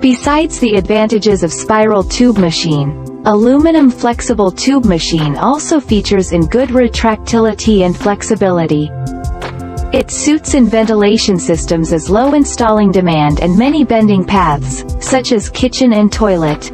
Besides the advantages of spiral tube machine, aluminum flexible tube machine also features in good retractility and flexibility. It suits in ventilation systems as low installing demand and many bending paths, such as kitchen and toilet.